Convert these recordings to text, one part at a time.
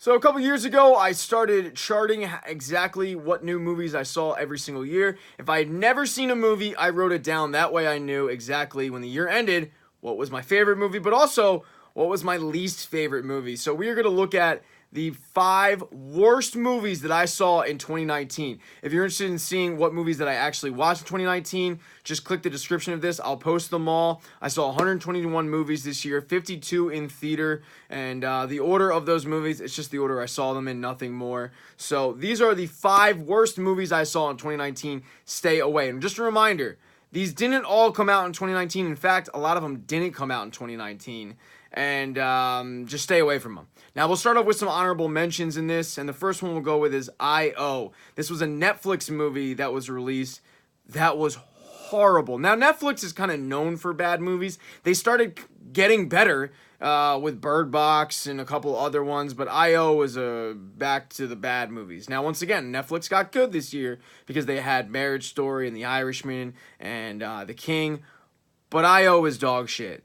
So a couple years ago, I started charting exactly what new movies I saw every single year. If I had never seen a movie, I wrote it down. That way I knew exactly when the year ended what was my favorite movie, but also what was my least favorite movie. So we are going to look at the 5 worst movies that I saw in 2019. If you're interested in seeing what movies that I actually watched in 2019, just click the description of this. I'll post them all. I saw 121 movies this year, 52 in theater, and the order of those movies, it's just the order I saw them in, nothing more. So these are the 5 worst movies I saw in 2019. Stay away. And just a reminder, these didn't all come out in 2019. In fact, a lot of them didn't come out in 2019. And just stay away from them. Now, we'll start off with some honorable mentions in this. And the first one we'll go with is I.O. This was a Netflix movie that was released that was horrible. Now, Netflix is kind of known for bad movies. They started getting better with Bird Box and a couple other ones, but I.O. was back to the bad movies. Now, once again, Netflix got good this year because they had Marriage Story and The Irishman and The King, but I.O. is dog shit.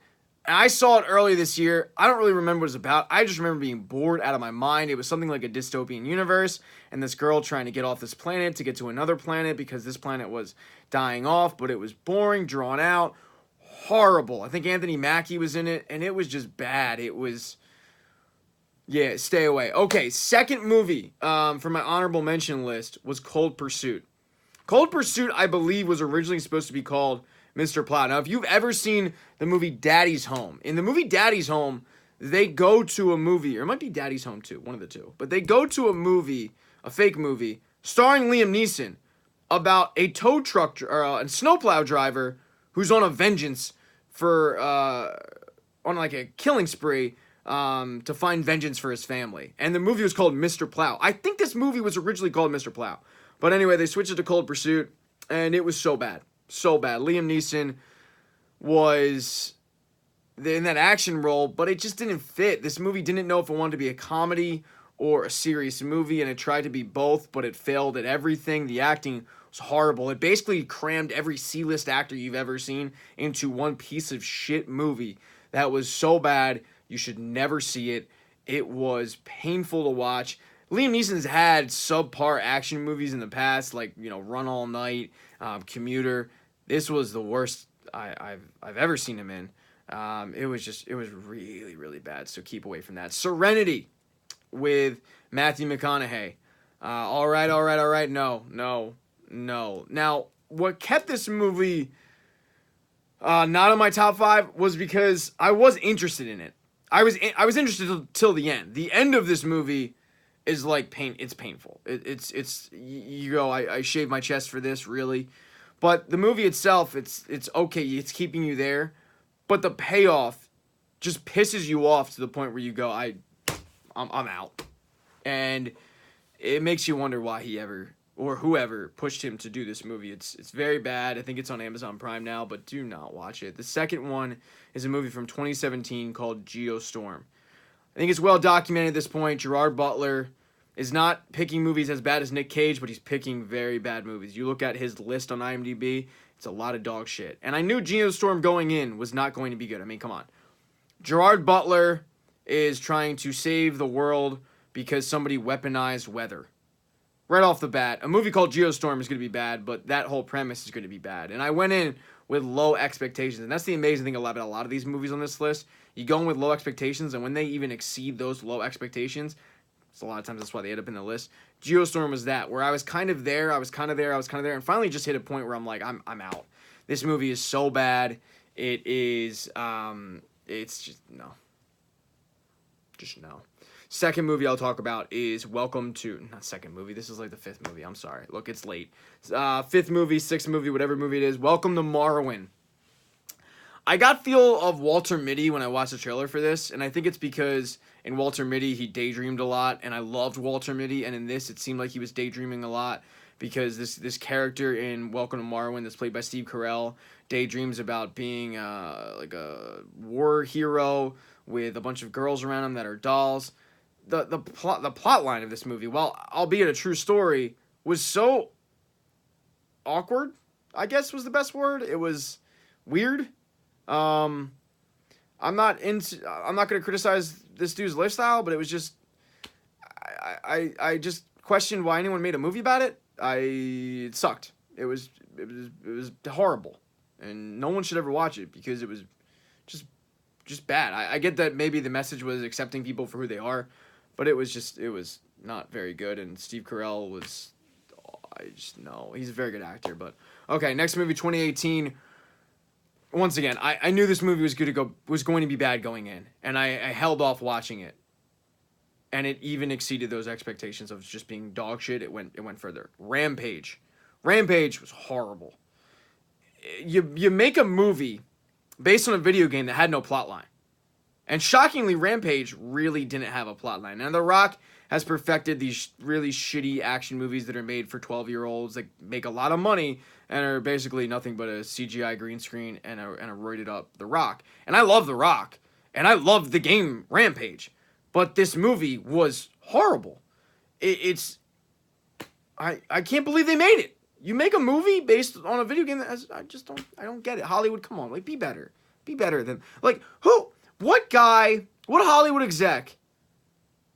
And I saw it early this year. I don't really remember what it was about. I just remember being bored out of my mind. It was something like a dystopian universe, and this girl trying to get off this planet to get to another planet because this planet was dying off, but it was boring, drawn out, horrible. I think Anthony Mackie was in it, and it was just bad. It was, yeah, stay away. Okay, second movie from my honorable mention list was Cold Pursuit. Cold Pursuit, I believe, was originally supposed to be called Mr. Plow. Now, if you've ever seen the movie Daddy's Home, in the movie Daddy's Home, they go to a movie, or it might be Daddy's Home too, one of the two, but they go to a movie, a fake movie, starring Liam Neeson, about a tow truck, or a snowplow driver who's on a vengeance for, on like a killing spree, to find vengeance for his family. And the movie was called Mr. Plow. I think this movie was originally called Mr. Plow. But anyway, they switched it to Cold Pursuit, and it was so bad. So bad. Liam Neeson was in that action role, but it just didn't fit. This movie didn't know if it wanted to be a comedy or a serious movie, and it tried to be both, but it failed at everything. The acting was horrible. It basically crammed every C-list actor you've ever seen into one piece of shit movie that was so bad, you should never see it. It was painful to watch. Liam Neeson's had subpar action movies in the past, like, Run All Night, Commuter. This was the worst I've ever seen him in. It was really, really bad, so keep away from that. Serenity with Matthew McConaughey. All right. No. Now, what kept this movie not on my top 5 was because I was interested in it. I was interested till the end. The end of this movie is like pain. It's painful. It's you go, I shave my chest for this, really. But the movie itself, it's okay. It's keeping you there, but the payoff just pisses you off to the point where you go, I'm out, and it makes you wonder why he ever or whoever pushed him to do this movie. It's very bad. I think it's on Amazon Prime now, but do not watch it. The second one is a movie from 2017 called Geostorm. I think it's well documented at this point. Gerard Butler is not picking movies as bad as Nick Cage, but he's picking very bad movies. You look at his list on IMDb, it's a lot of dog shit. And I knew Geostorm going in was not going to be good. I mean, come on. Gerard Butler is trying to save the world because somebody weaponized weather. Right off the bat, a movie called Geostorm is going to be bad, but that whole premise is going to be bad. And I went in with low expectations, and that's the amazing thing about a lot of these movies on this list. You go in with low expectations, and when they even exceed those low expectations, so a lot of times that's why they end up in the list. Geostorm was that, where I was kind of there, and finally just hit a point where I'm like, I'm out. This movie is so bad. It is, it's just, no. Just no. Second movie I'll talk about is not second movie, this is like the 5th movie, I'm sorry. Look, it's late. 5th movie, 6th movie, whatever movie it is, Welcome to Marwan. I got feel of Walter Mitty when I watched the trailer for this, and I think it's because in Walter Mitty he daydreamed a lot, and I loved Walter Mitty, and in this it seemed like he was daydreaming a lot because this character in Welcome to Marwan that's played by Steve Carell daydreams about being like a war hero with a bunch of girls around him that are dolls. The plot line of this movie, while albeit a true story, was so awkward, I guess was the best word. It was weird. I'm not going to criticize this dude's lifestyle, but it was just, I just questioned why anyone made a movie about it. It sucked. It was horrible, and no one should ever watch it because it was just bad. I get that maybe the message was accepting people for who they are, but it was not very good. And Steve Carell was, no, he's a very good actor. But okay, next movie, 2018. Once again, I knew this movie was going to be bad going in, and I held off watching it. And it even exceeded those expectations of just being dog shit. It went further. Rampage was horrible. You make a movie based on a video game that had no plot line. And shockingly, Rampage really didn't have a plot line. Now, The Rock has perfected these really shitty action movies that are made for 12-year-olds that make a lot of money and are basically nothing but a CGI green screen and a roided up The Rock. And I love The Rock. And I love the game Rampage. But this movie was horrible. I can't believe they made it. You make a movie based on a video game that has, I don't get it. Hollywood, come on, like, be better. Be better than, like, what Hollywood exec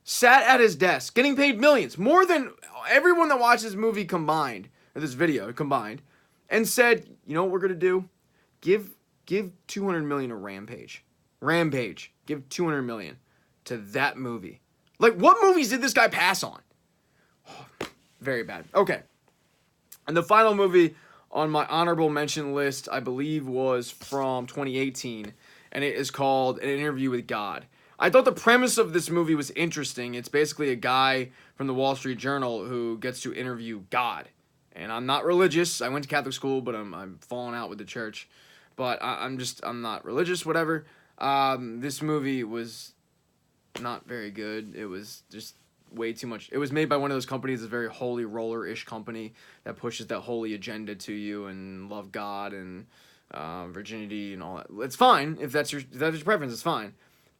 sat at his desk getting paid millions, more than everyone that watched this movie combined, or this video combined, and said, you know what we're going to do? Give $200 million to Rampage. Rampage. Give $200 million to that movie. Like, what movies did this guy pass on? Oh, very bad. Okay. And the final movie on my honorable mention list, I believe, was from 2018, and it is called An Interview with God. I thought the premise of this movie was interesting. It's basically a guy from the Wall Street Journal who gets to interview God. And I'm not religious. I went to Catholic school, but I'm falling out with the church. But I'm not religious, whatever. This movie was not very good. It was just way too much. It was made by one of those companies, a very holy roller-ish company that pushes that holy agenda to you and love God and virginity and all that. It's fine if that's your preference. It's fine,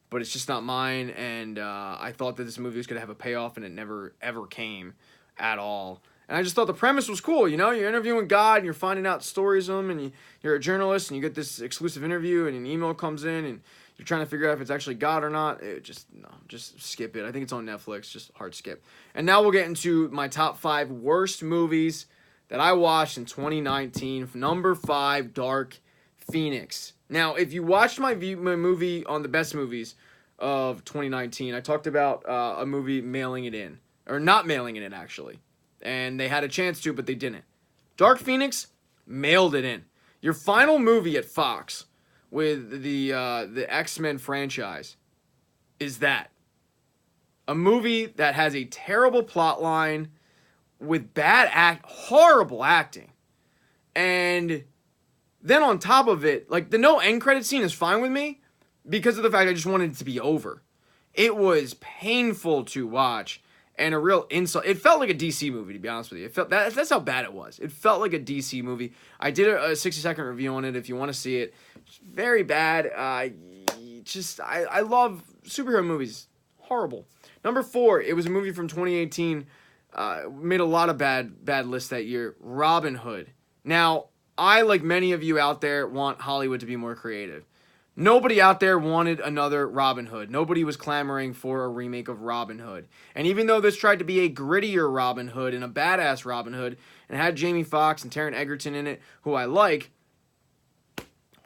but it's just not mine. And I thought that this movie was gonna have a payoff, and it never ever came at all. And I just thought the premise was cool. You know, you're interviewing God, and you're finding out stories of him, and you're a journalist, and you get this exclusive interview, and an email comes in, and you're trying to figure out if it's actually God or not. Just skip it. I think it's on Netflix. Just hard skip. And now we'll get into my top 5 worst movies that I watched in 2019. Number 5, Dark Phoenix. Now, if you watched my movie on the best movies of 2019, I talked about a movie mailing it in. Or not mailing it in, actually. And they had a chance to, but they didn't. Dark Phoenix mailed it in. Your final movie at Fox with the X-Men franchise is that. A movie that has a terrible plot line with horrible acting. And then on top of it, like, the no end credit scene is fine with me because of the fact I just wanted it to be over. It was painful to watch and a real insult. It felt like a DC movie, to be honest with you. It felt that's how bad it was. It felt like a DC movie. I did a 60-second review on it if you want to see it. It's very bad. I love superhero movies. Horrible. Number 4, it was a movie from 2018. Made a lot of bad lists that year. Robin Hood. Now, I, like many of you out there, want Hollywood to be more creative. Nobody out there wanted another Robin Hood. Nobody was clamoring for a remake of Robin Hood. And even though this tried to be a grittier Robin Hood and a badass Robin Hood, and had Jamie Foxx and Taron Egerton in it, who I like,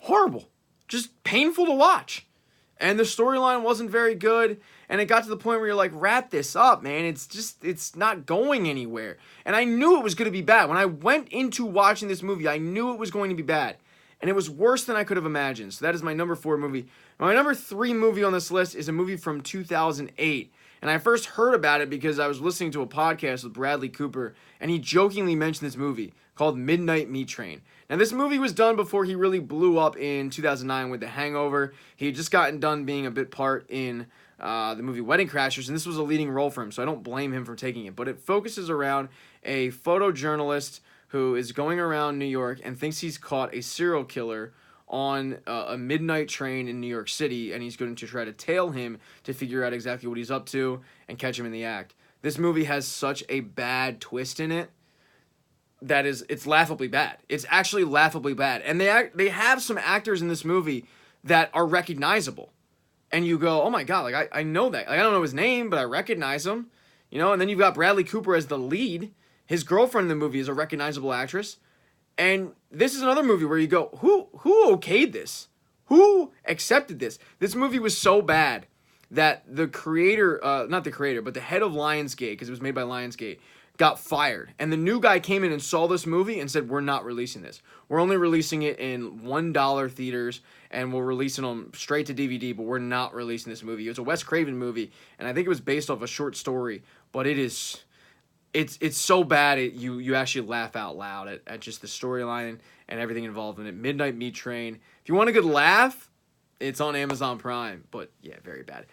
horrible. Just painful to watch. And the storyline wasn't very good. And it got to the point where you're like, wrap this up, man. It's not going anywhere. And I knew it was going to be bad. When I went into watching this movie, I knew it was going to be bad. And it was worse than I could have imagined. So that is my number 4 movie. My number 3 movie on this list is a movie from 2008. And I first heard about it because I was listening to a podcast with Bradley Cooper, and he jokingly mentioned this movie called Midnight Meat Train. Now, this movie was done before he really blew up in 2009 with The Hangover. He had just gotten done being a bit part in the movie Wedding Crashers, and this was a leading role for him, so I don't blame him for taking it. But it focuses around a photojournalist who is going around New York and thinks he's caught a serial killer on a midnight train in New York City, and he's going to try to tail him to figure out exactly what he's up to and catch him in the act. This movie has such a bad twist in it that it's laughably bad. It's actually laughably bad. And they have some actors in this movie that are recognizable. And you go, oh my God, like I know that. Like, I don't know his name, but I recognize him. You know, and then you've got Bradley Cooper as the lead. His girlfriend in the movie is a recognizable actress. And this is another movie where you go, who okayed this? Who accepted this? This movie was so bad that the creator, not the creator, but the head of Lionsgate, because it was made by Lionsgate, got fired. And the new guy came in and saw this movie and said, we're not releasing this. We're only releasing it in $1 theaters, and we're releasing them straight to DVD, but we're not releasing this movie. It was a Wes Craven movie, and I think it was based off a short story, but it's so bad you actually laugh out loud at just the storyline and everything involved in it. Midnight Meat Train. If you want a good laugh, it's on Amazon Prime, but yeah, very bad.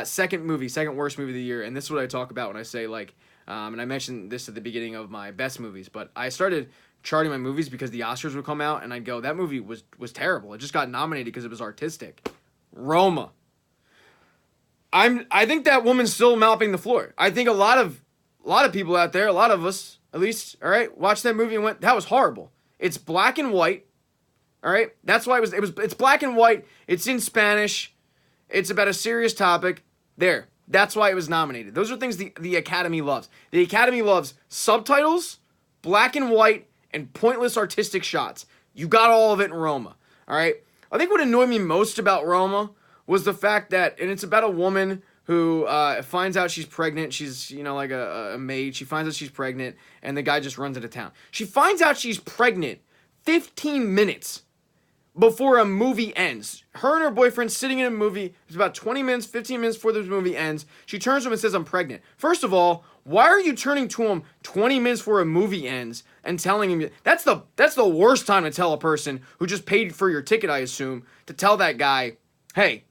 Second worst movie of the year, and this is what I talk about when I say, like, and I mentioned this at the beginning of my best movies, but I started charting my movies because the Oscars would come out, and I'd go, that movie was terrible. It just got nominated because it was artistic. Roma. I think that woman's still mopping the floor. I think a lot of people out there, a lot of us, at least, all right, watched that movie and went, that was horrible. It's black and white, all right? That's why it's black and white. It's in Spanish. It's about a serious topic. There. That's why it was nominated. Those are things the Academy loves. The Academy loves subtitles, black and white, and pointless artistic shots. You got all of it in Roma, all right? I think what annoyed me most about Roma was the fact that, and it's about a woman who finds out she's pregnant. She's, you know, like a maid. She finds out she's pregnant, and the guy just runs into town. She finds out she's pregnant 15 minutes before a movie ends. Her and her boyfriend sitting in a movie. It's about 20 minutes, 15 minutes before the movie ends. She turns to him and says, I'm pregnant. First of all, why are you turning to him 20 minutes before a movie ends and telling him? That's the worst time to tell a person who just paid for your ticket, I assume, to tell that guy, hey,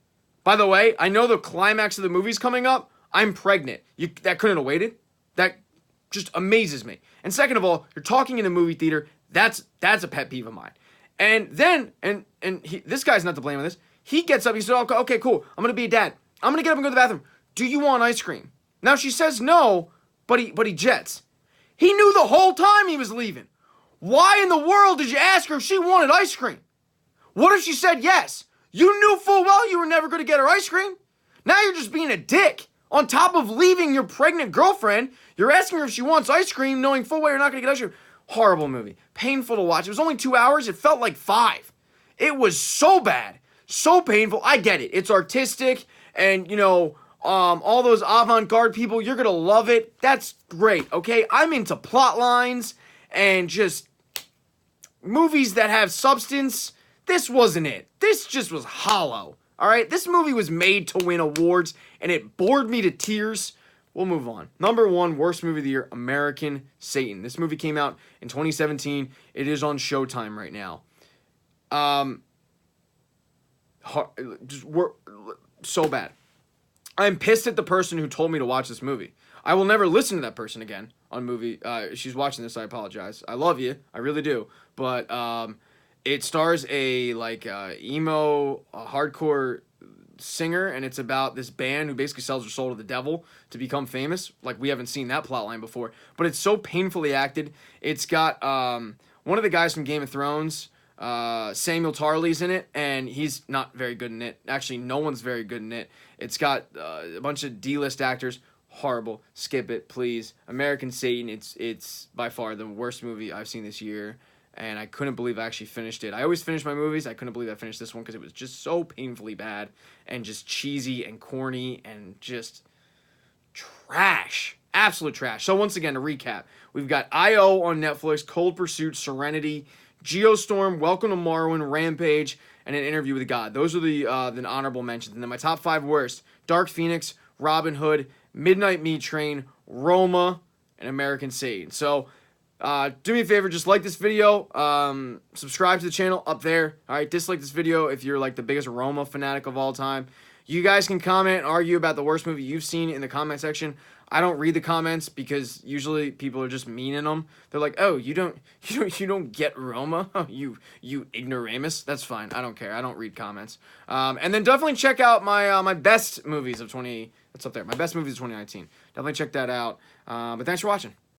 by the way, I know the climax of the movie's coming up. I'm pregnant. That couldn't have waited. That just amazes me. And second of all, you're talking in a movie theater. That's a pet peeve of mine. And then, this guy's not to blame on this. He gets up. He said, okay, cool. I'm going to be a dad. I'm going to get up and go to the bathroom. Do you want ice cream? Now she says no, but he jets. He knew the whole time he was leaving. Why in the world did you ask her if she wanted ice cream? What if she said yes? You knew full well you were never going to get her ice cream. Now you're just being a dick. On top of leaving your pregnant girlfriend, you're asking her if she wants ice cream, knowing full well you're not going to get ice cream. Horrible movie. Painful to watch. It was only 2 hours. It felt like 5. It was so bad. So painful. I get it. It's artistic. And, you know, all those avant-garde people, you're going to love it. That's great, okay? I'm into plot lines and just movies that have substance. This wasn't it. This just was hollow, all right? This movie was made to win awards, and it bored me to tears. We'll move on. Number 1, worst movie of the year, American Satan. This movie came out in 2017. It is on Showtime right now. So bad. I'm pissed at the person who told me to watch this movie. I will never listen to that person again on movie. She's watching this. I apologize. I love you. I really do. But it stars a emo hardcore singer, and it's about this band who basically sells their soul to the devil to become famous. Like, we haven't seen that plotline before, but it's so painfully acted. It's got one of the guys from Game of Thrones, Samuel Tarly's in it, and he's not very good in it. Actually, no one's very good in it. It's got a bunch of D-list actors. Horrible. Skip it, please. American Satan. It's by far the worst movie I've seen this year. And I couldn't believe I actually finished it. I always finish my movies. I couldn't believe I finished this one because it was just so painfully bad and just cheesy and corny and just trash. Absolute trash. So once again, to recap, we've got I.O. on Netflix, Cold Pursuit, Serenity, Geostorm, Welcome to Marwan, Rampage, and An Interview with God. Those are the honorable mentions. And then my top 5 worst, Dark Phoenix, Robin Hood, Midnight Meat Train, Roma, and American Satan. So do me a favor, just like this video, subscribe to the channel up there. All right, dislike this video if you're like the biggest Roma fanatic of all time. You guys can comment and argue about the worst movie you've seen in the comment section. I don't read the comments because usually people are just mean in them. They're like, "Oh, you don't get Roma, you ignoramus." That's fine. I don't care. I don't read comments. And then definitely check out my my best movies of 20. That's up there. My best movies of 2019. Definitely check that out. But thanks for watching.